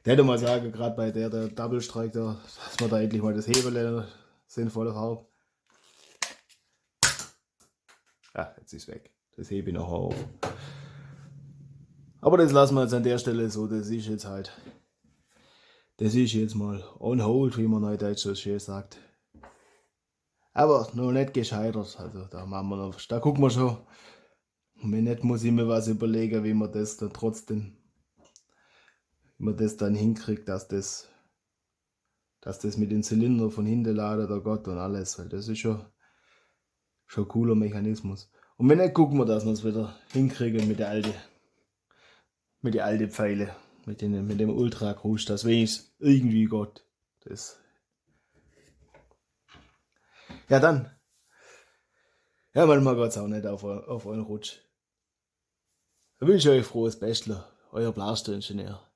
Der hätte mal sagen, gerade bei der Double Strike da, dass man da endlich mal das Hebel sinnvoll haben. Ja, jetzt ist weg. Das hebe ich noch auf. Aber das lassen wir jetzt an der Stelle so. Das ist jetzt halt. Das ist jetzt mal on hold, wie man neudeutsch so schön sagt. Aber noch nicht gescheitert. Also da machen wir noch. Da gucken wir schon. Und wenn nicht, muss ich mir was überlegen, wie man das dann trotzdem, wie man das dann hinkriegt, dass das mit den Zylinder von hinten ladet, der Gott und alles. Weil das ist schon ein cooler Mechanismus. Und wenn nicht, gucken wir, dass wir es wieder hinkriegen mit den alten Pfeile. Mit dem Ultra-Krusch, das wenigstens irgendwie Gott. Das. Ja, dann. Ja, manchmal geht es auch nicht auf euren Rutsch. Ich wünsche euch frohes Bestler. Euer Blaster-Ingenieur.